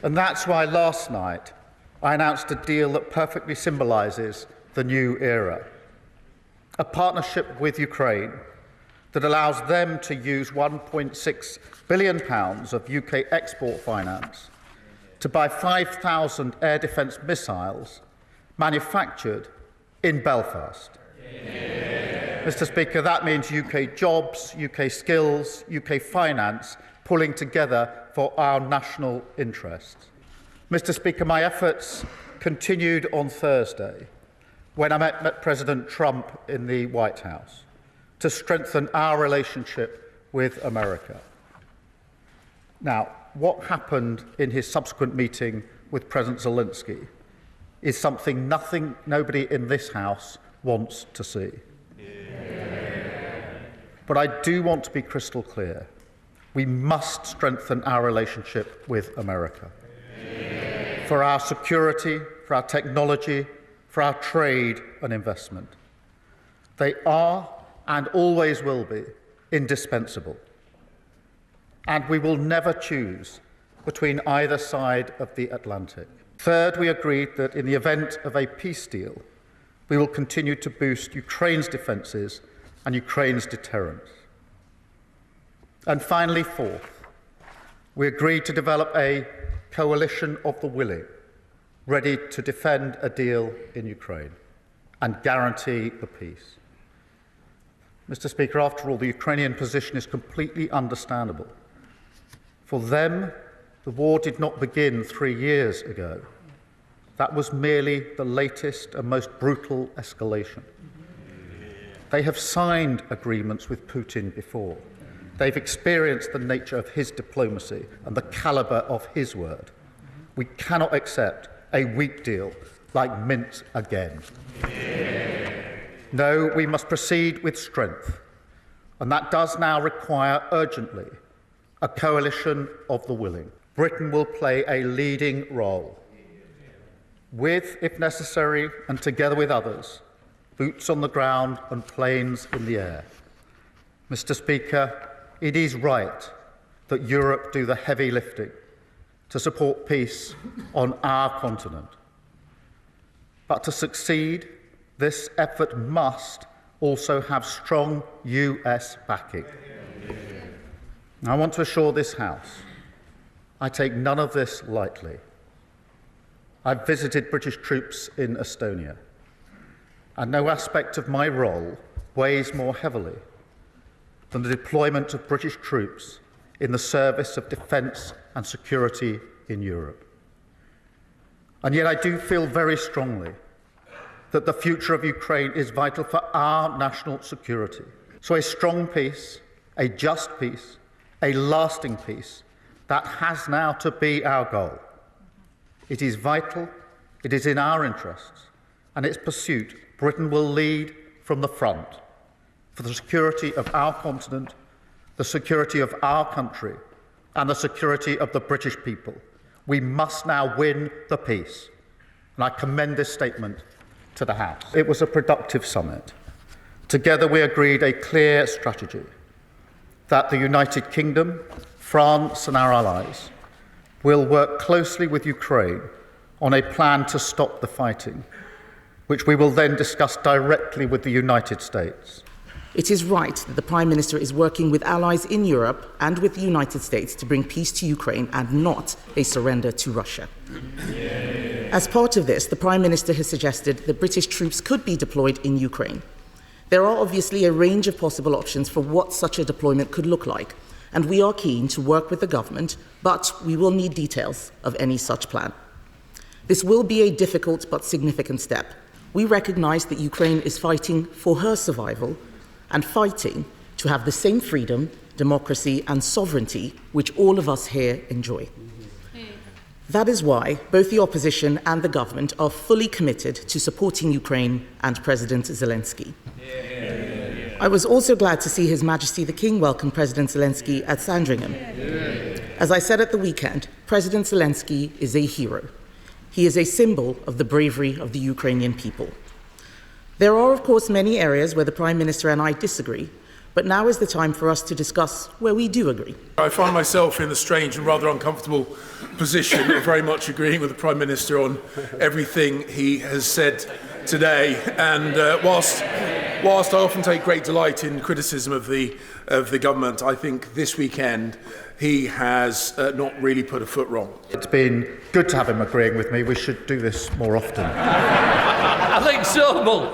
And that's why last night I announced a deal that perfectly symbolises the new era. A partnership with Ukraine that allows them to use £1.6 billion of UK export finance to buy 5,000 air defence missiles manufactured in Belfast. Yeah. Mr. Speaker, that means UK jobs, UK skills, UK finance pulling together for our national interests. Mr. Speaker, my efforts continued on Thursday when I met President Trump in the White House to strengthen our relationship with America. Now, what happened in his subsequent meeting with President Zelensky is something nobody in this House wants to see. Yeah. But I do want to be crystal clear. We must strengthen our relationship with America. Yeah. For our security, for our technology, for our trade and investment. They are and always will be indispensable. And we will never choose between either side of the Atlantic. Third, we agreed that in the event of a peace deal, we will continue to boost Ukraine's defences and Ukraine's deterrence. And finally, fourth, we agreed to develop a coalition of the willing, ready to defend a deal in Ukraine and guarantee the peace. Mr. Speaker, after all, the Ukrainian position is completely understandable. For them, the war did not begin 3 years ago. That was merely the latest and most brutal escalation. They have signed agreements with Putin before. They've experienced the nature of his diplomacy and the calibre of his word. We cannot accept a weak deal like Minsk again. No, we must proceed with strength, and that does now require urgently a coalition of the willing. Britain will play a leading role with, if necessary, and together with others, boots on the ground and planes in the air. Mr. Speaker, it is right that Europe do the heavy lifting to support peace on our continent. But to succeed, this effort must also have strong US backing. I want to assure this House I take none of this lightly. I've visited British troops in Estonia, and no aspect of my role weighs more heavily than the deployment of British troops in the service of defence and security in Europe. And yet I do feel very strongly that the future of Ukraine is vital for our national security. So a strong peace, a just peace, a lasting peace, that has now to be our goal. It is vital, it is in our interests, and its pursuit, Britain will lead from the front for the security of our continent, the security of our country, and the security of the British people. We must now win the peace, and I commend this statement to the House. It was a productive summit. Together we agreed a clear strategy that the United Kingdom, France and our allies will work closely with Ukraine on a plan to stop the fighting, which we will then discuss directly with the United States. It is right that the Prime Minister is working with allies in Europe and with the United States to bring peace to Ukraine and not a surrender to Russia. Yeah. As part of this, the Prime Minister has suggested that British troops could be deployed in Ukraine. There are obviously a range of possible options for what such a deployment could look like, and we are keen to work with the government, but we will need details of any such plan. This will be a difficult but significant step. We recognise that Ukraine is fighting for her survival and fighting to have the same freedom, democracy and sovereignty which all of us here enjoy. That is why both the opposition and the government are fully committed to supporting Ukraine and President Zelensky. I was also glad to see His Majesty the King welcome President Zelensky at Sandringham. As I said at the weekend, President Zelensky is a hero. He is a symbol of the bravery of the Ukrainian people. There are, of course, many areas where the Prime Minister and I disagree, But now is the time for us to discuss where we do agree. I find myself in the strange and rather uncomfortable position of very much agreeing with the Prime Minister on everything he has said today. And whilst I often take great delight in criticism of the government, I think this weekend he has not really put a foot wrong. It's been good to have him agreeing with me. We should do this more often. I think so, Bull.